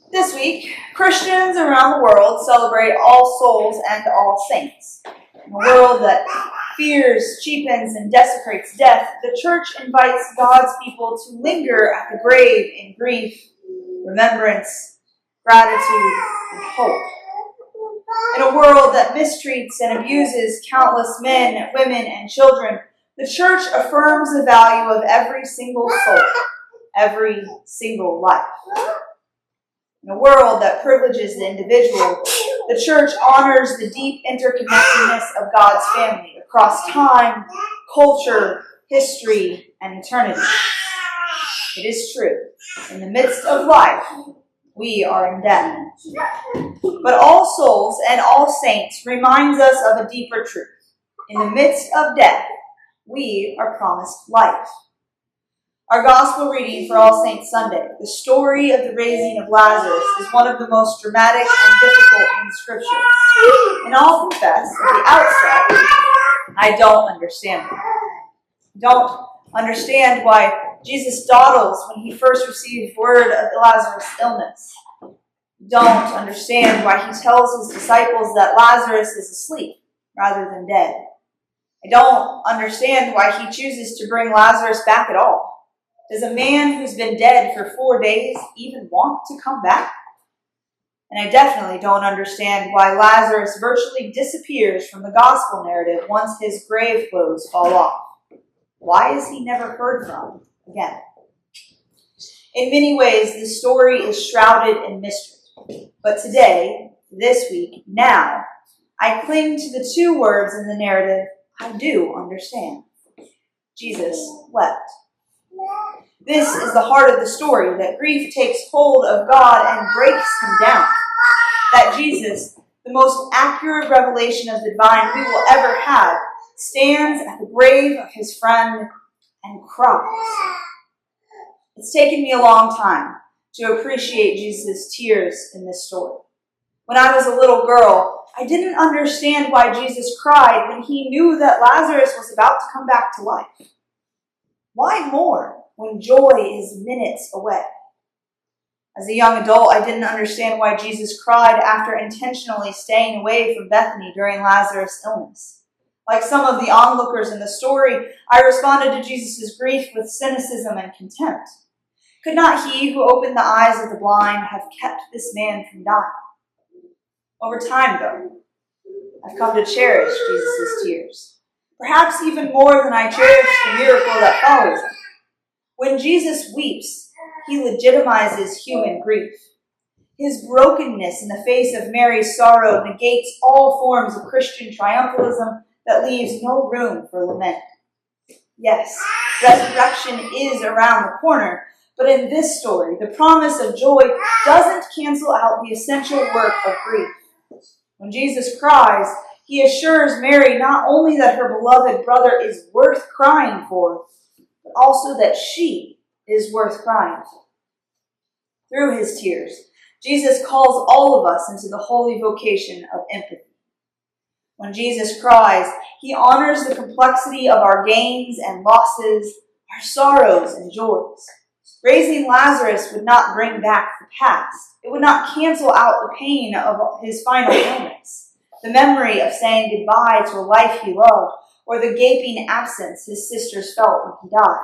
This week, Christians around the world celebrate All Souls and All Saints. In a world that fears, cheapens, and desecrates death, the church invites God's people to linger at the grave in grief, remembrance, gratitude, and hope. In a world that mistreats and abuses countless men, women, and children, the church affirms the value of every single soul, every single life. In a world that privileges the individual, the church honors the deep interconnectedness of God's family across time, culture, history, and eternity. It is true, in the midst of life, we are in death. But All Souls and All Saints reminds us of a deeper truth. In the midst of death, we are promised life. Our gospel reading for All Saints Sunday, the story of the raising of Lazarus, is one of the most dramatic and difficult in Scripture. And I'll confess, at the outset, I don't understand it. Don't understand why Jesus dawdles when he first received word of Lazarus' illness. Don't understand why he tells his disciples that Lazarus is asleep rather than dead. I don't understand why he chooses to bring Lazarus back at all. Does a man who's been dead for 4 days even want to come back? And I definitely don't understand why Lazarus virtually disappears from the gospel narrative once his grave clothes fall off. Why is he never heard from again? In many ways, the story is shrouded in mystery. But today, this week, now, I cling to the two words in the narrative I do understand. Jesus wept. This is the heart of the story, that grief takes hold of God and breaks him down. That Jesus, the most accurate revelation of the divine we will ever have, stands at the grave of his friend and cries. It's taken me a long time to appreciate Jesus' tears in this story. When I was a little girl, I didn't understand why Jesus cried when he knew that Lazarus was about to come back to life. Why mourn when joy is minutes away? As a young adult, I didn't understand why Jesus cried after intentionally staying away from Bethany during Lazarus' illness. Like some of the onlookers in the story, I responded to Jesus' grief with cynicism and contempt. Could not he who opened the eyes of the blind have kept this man from dying? Over time, though, I've come to cherish Jesus' tears. Perhaps even more than I cherish the miracle that follows it. When Jesus weeps, he legitimizes human grief. His brokenness in the face of Mary's sorrow negates all forms of Christian triumphalism that leaves no room for lament. Yes, resurrection is around the corner, but in this story, the promise of joy doesn't cancel out the essential work of grief. When Jesus cries, he assures Mary not only that her beloved brother is worth crying for, but also that she is worth crying for. Through his tears, Jesus calls all of us into the holy vocation of empathy. When Jesus cries, he honors the complexity of our gains and losses, our sorrows and joys. Raising Lazarus would not bring back the past. It would not cancel out the pain of his final illness, the memory of saying goodbye to a life he loved, or the gaping absence his sisters felt when he died.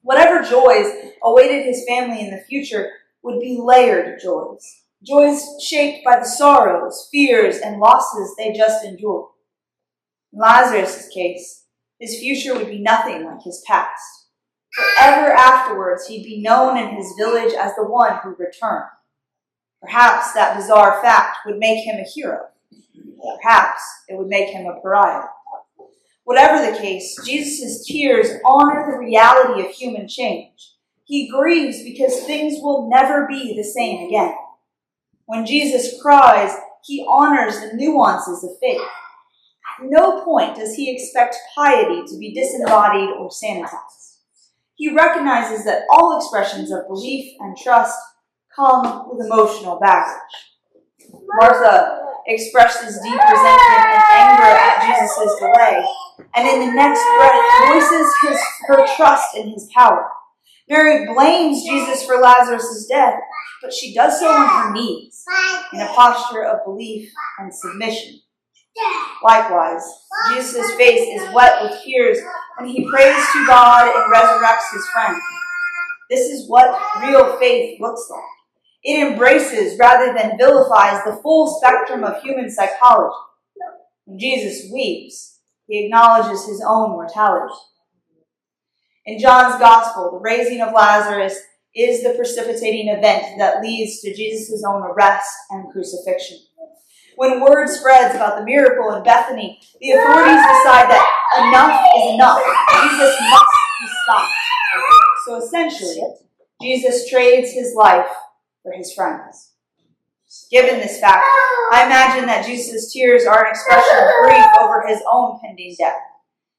Whatever joys awaited his family in the future would be layered joys, joys shaped by the sorrows, fears, and losses they just endured. In Lazarus' case, his future would be nothing like his past. Forever afterwards, he'd be known in his village as the one who returned. Perhaps that bizarre fact would make him a hero. Perhaps it would make him a pariah. Whatever the case, Jesus' tears honor the reality of human change. He grieves because things will never be the same again. When Jesus cries, he honors the nuances of faith. At no point does he expect piety to be disembodied or sanitized. He recognizes that all expressions of belief and trust come with emotional baggage. Martha expresses deep resentment and anger at Jesus' delay, and in the next breath voices her trust in his power. Mary blames Jesus for Lazarus' death, but she does so on her knees, in a posture of belief and submission. Likewise, Jesus' face is wet with tears when he prays to God and resurrects his friend. This is what real faith looks like. It embraces rather than vilifies the full spectrum of human psychology. When Jesus weeps, he acknowledges his own mortality. In John's Gospel, the raising of Lazarus is the precipitating event that leads to Jesus' own arrest and crucifixion. When word spreads about the miracle in Bethany, the authorities decide that enough is enough. Jesus must be stopped. So essentially, Jesus trades his life for his friends. Given this fact, I imagine that Jesus' tears are an expression of grief over his own pending death.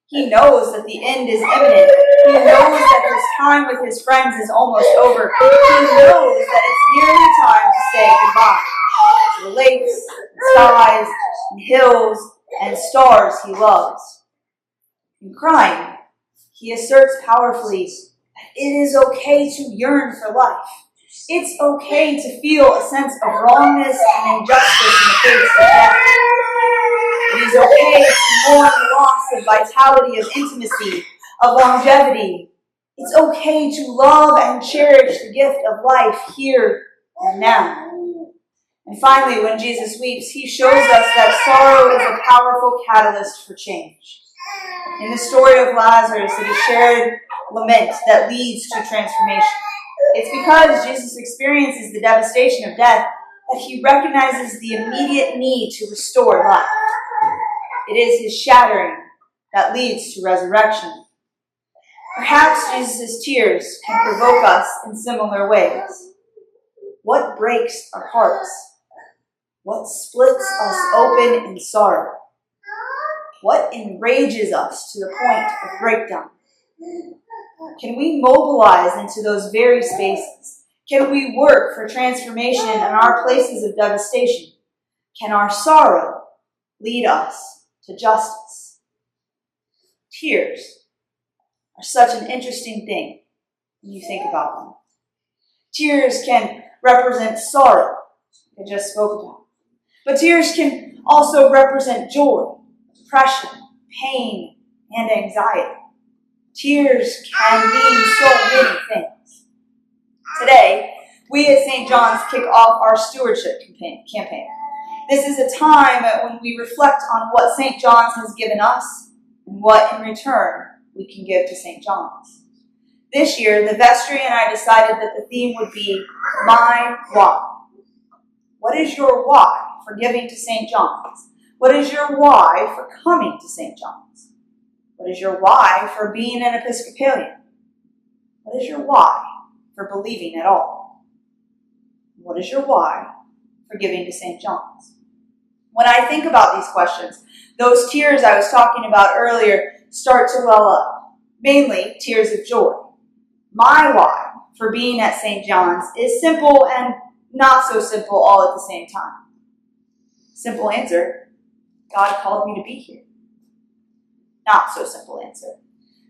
He knows that the end is imminent. He knows that his time with his friends is almost over. He knows that it's nearly time to say goodbye to the lakes, and skies, and hills, and stars he loves. In crying, he asserts powerfully that it is okay to yearn for life. It's okay to feel a sense of wrongness and injustice in the face of death. It is okay to mourn the loss of vitality, of intimacy, of longevity. It's okay to love and cherish the gift of life here and now. And finally, when Jesus weeps, he shows us that sorrow is a powerful catalyst for change. In the story of Lazarus, it is shared lament that leads to transformation. It's because Jesus experiences the devastation of death that he recognizes the immediate need to restore life. It is his shattering that leads to resurrection. Perhaps Jesus' tears can provoke us in similar ways. What breaks our hearts? What splits us open in sorrow? What enrages us to the point of breakdown? Can we mobilize into those very spaces? Can we work for transformation in our places of devastation? Can our sorrow lead us to justice? Tears are such an interesting thing when you think about them. Tears can represent sorrow, I just spoke about. But tears can also represent joy, depression, pain, and anxiety. Tears can mean so many things. Today, we at St. John's kick off our stewardship campaign. This is a time when we reflect on what St. John's has given us and what in return we can give to St. John's. This year, the vestry and I decided that the theme would be My Why. What is your why for giving to St. John's? What is your why for coming to St. John's? What is your why for being an Episcopalian? What is your why for believing at all? What is your why for giving to St. John's? When I think about these questions, those tears I was talking about earlier start to well up, mainly tears of joy. My why for being at St. John's is simple and not so simple all at the same time. Simple answer, God called me to be here. Not so simple answer.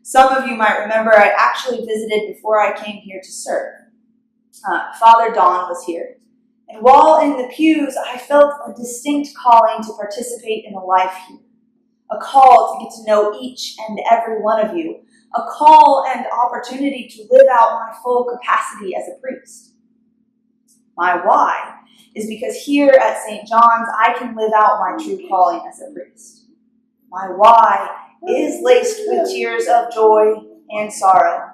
Some of you might remember I actually visited before I came here to serve. Father Don was here. And while in the pews, I felt a distinct calling to participate in the life here. A call to get to know each and every one of you. A call and opportunity to live out my full capacity as a priest. My why is because here at St. John's, I can live out my true calling as a priest. My why is laced with tears of joy and sorrow,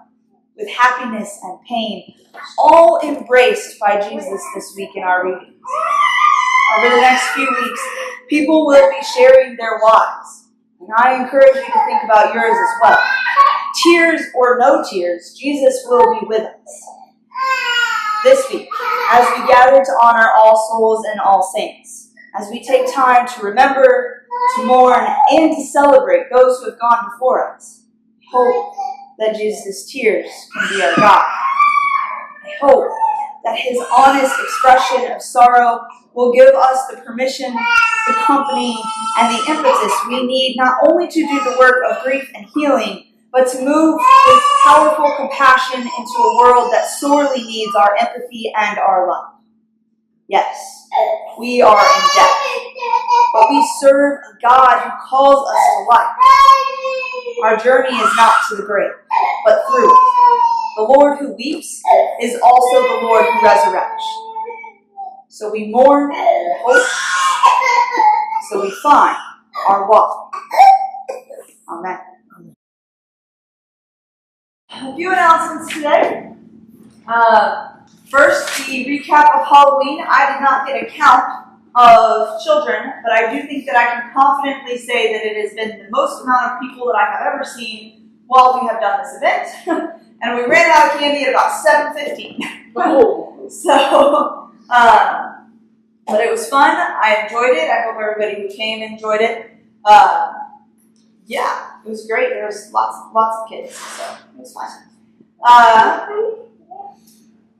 with happiness and pain, all embraced by Jesus this week in our readings. Over the next few weeks, people will be sharing their whys, and I encourage you to think about yours as well. Tears or no tears, Jesus will be with us. This week, as we gather to honor all souls and all saints, as we take time to remember, to mourn, and to celebrate those who have gone before us, I hope that Jesus' tears can be our guide. I hope that his honest expression of sorrow will give us the permission, the company, and the impetus we need not only to do the work of grief and healing, but to move with powerful compassion into a world that sorely needs our empathy and our love. Yes, we are in debt, but we serve a God who calls us to life. Our journey is not to the grave, but through it. The Lord who weeps is also the Lord who resurrects. So we mourn and hope, so we find our walk. Amen. A few announcements today. First, the recap of Halloween. I did not get a count of children, but I do think that I can confidently say that it has been the most amount of people that I have ever seen while we have done this event. And we ran out of candy at about 7:15. So, but it was fun. I enjoyed it. I hope everybody who came enjoyed it. Yeah, it was great. There was lots of kids, so it was fun.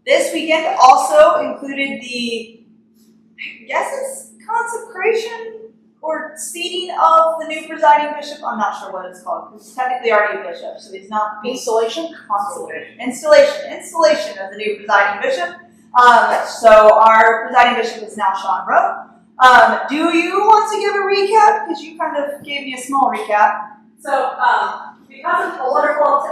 This weekend also included the, I guess it's consecration or seating of the new presiding bishop. I'm not sure what it's called, because he's technically already a bishop, so he's not Installation of the new presiding bishop. So our presiding bishop is now Sean Rowe. Do you want to give a recap? Because you kind of gave me a small recap. So, because of the wonderful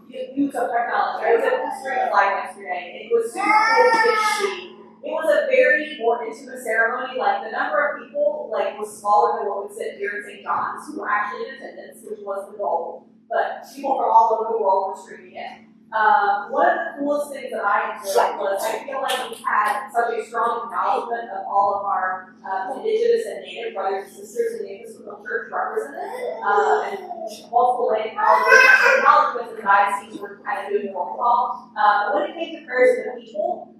use of technology, I was at the street live yesterday. It was super cool to see. It was a very more intimate ceremony. Like, the number of people was smaller than what we sit here in St. John's who were actually in attendance, which was the goal. But people from all over the world were streaming in. One of the coolest things that I enjoyed was I feel like we had such a strong acknowledgement of all of our Indigenous and Native brothers and sisters in the Episcopal Church represented, and multiple acknowledgements of the diocese were kind of doing roll call. But when it came to prayers for the people,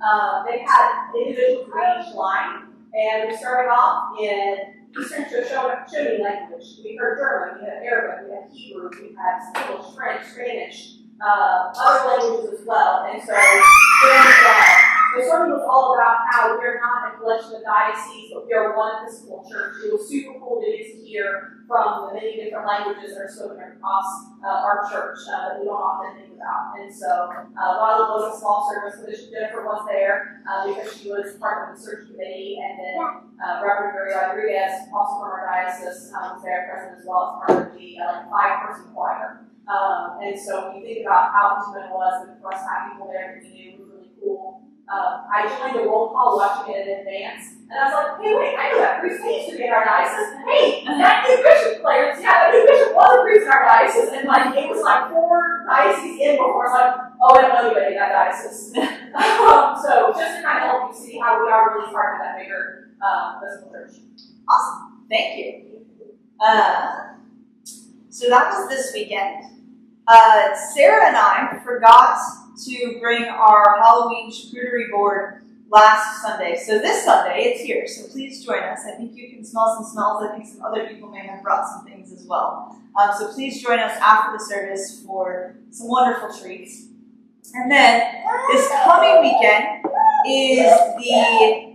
they had individuals read each line, and we started off in Eastern Shoshone language. We heard German, we had Arabic, we had Hebrew, we had English, French, Spanish, other languages as well. And so the sermon was all about how we are not a collection of dioceses, but we are one Episcopal church. It was super cool to get to hear from the many different languages that are spoken across our church that we don't often think about. And so while it was a small service, Jennifer was there because she was part of the search committee, and then Reverend Mary Rodriguez, also from our diocese, was there present as well as part of the 5-person choir. And so when you think about how intimate it was, and for us to have people there that we knew was really cool. I joined the roll call watching it in advance, and I was like, hey, wait, I know that priest used to be in our diocese. Hey, that new bishop players, yeah, the new bishop was a priest in our diocese, and it was 4 dioceses in before I was like, oh, I don't know anybody in that diocese. So just to kind of help you see how we are really part of that bigger Episcopal church. Awesome. Thank you. So that was this weekend. Sarah and I forgot to bring our Halloween charcuterie board last Sunday. So this Sunday, it's here, so please join us. I think you can smell some smells. I think some other people may have brought some things as well. So please join us after the service for some wonderful treats. And then this coming weekend is the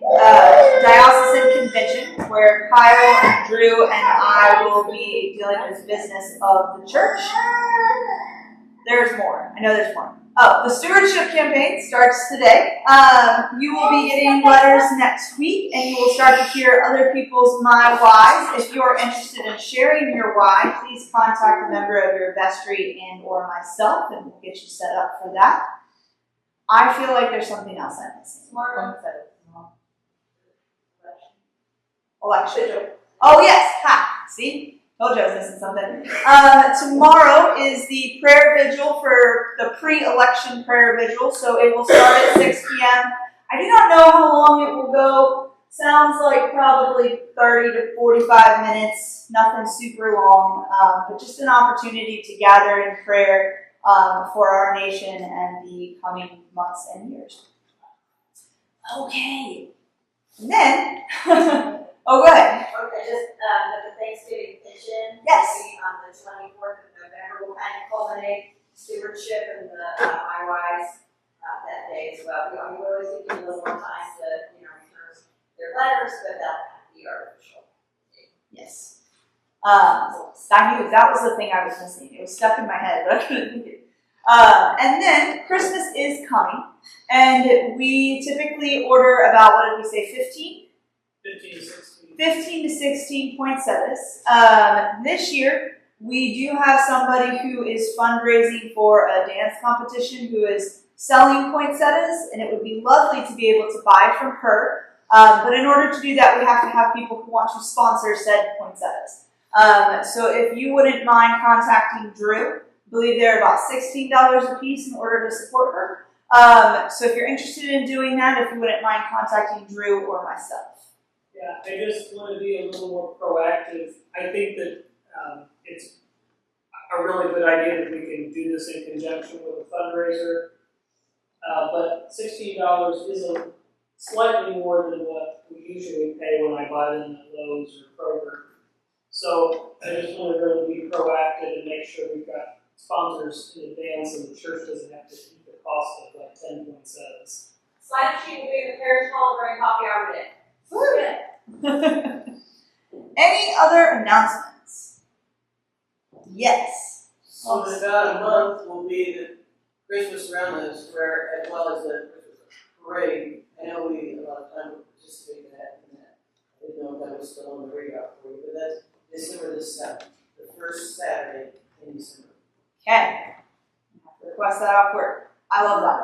diocesan convention, where Kyle and Drew and I will be dealing with business of the church. There's more. I know there's more. Oh, the stewardship campaign starts today. You will be getting letters next week, and you will start to hear other people's my whys. If you are interested in sharing your why, please contact a member of your vestry and or myself, and we'll get you set up for that. I feel like there's something else I missed. Election. Oh yes, ha. See? Told you I was missing something. Tomorrow is the prayer vigil for the pre-election prayer vigil, so it will start at 6 p.m. I do not know how long it will go. Sounds like probably 30 to 45 minutes, nothing super long, but just an opportunity to gather in prayer for our nation and the coming months and years. Okay. And then, oh, go ahead. Okay, just the Thanksgiving kitchen. Yes. On the 24th of November, we'll kind of culminate stewardship and the IYs that day as well. We always give them a little more time to, return their letters, but that'll be our official. Yes. I knew that was the thing I was missing. It was stuck in my head, but I couldn't think it. And then Christmas is coming, and we typically order about, what did we say, 15? 15 to 16 poinsettias. This year, we do have somebody who is fundraising for a dance competition who is selling poinsettias, and it would be lovely to be able to buy from her. But in order to do that, we have to have people who want to sponsor said poinsettias. So if you wouldn't mind contacting Drew, I believe they're about $16 a piece in order to support her. So if you're interested in doing that, if you wouldn't mind contacting Drew or myself. Yeah, I just want to be a little more proactive. I think that it's a really good idea that we can do this in conjunction with a fundraiser. But $16 is slightly more than what we usually pay when I buy them at Lowe's or Kroger. So I just want to really be proactive and make sure we've got sponsors in advance and the church doesn't have to keep the cost of like 10 poinsettias. Sign sheet will be in the parish hall during coffee hour today. Any other announcements? Yes. So in about a month will be the Christmas Remnant Square as well as the Christmas parade. I know we a lot of time will participate in that. I didn't know if that was still on the radar for you, but that's December the 7th, the first Saturday in December. Okay. Request that off work. I love that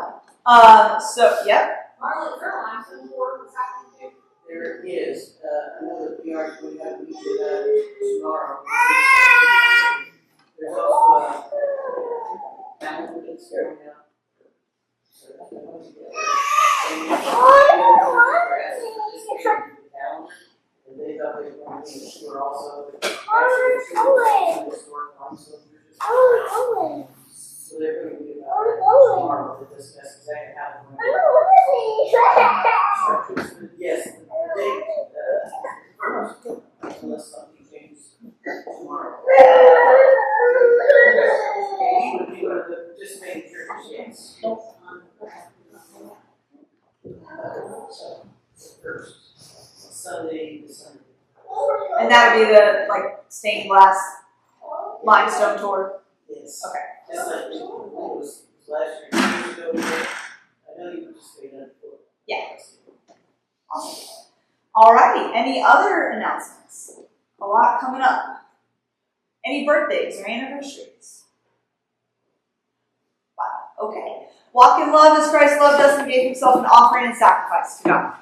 one. So, yep. Marla, is there a limestone board that's happening too? There is, I know that we are going to have to meet with that tomorrow. There's also a mountain that's going out. So that's what I want to get. And they thought they were going to be sure also. So they're going to be tomorrow to discuss exactly how to yes, the date, unless something changes tomorrow. He would be one of the participating churches, yes. First Sunday to Sunday. And that would be the, like, stained glass limestone tour. Yes. Okay. Just like it was last year, I know you participated in it before. Yeah. Awesome. Alrighty, any other announcements? A lot coming up. Any birthdays or anniversaries? Wow, okay. Walk in love as Christ loved us and gave himself an offering and sacrifice to God.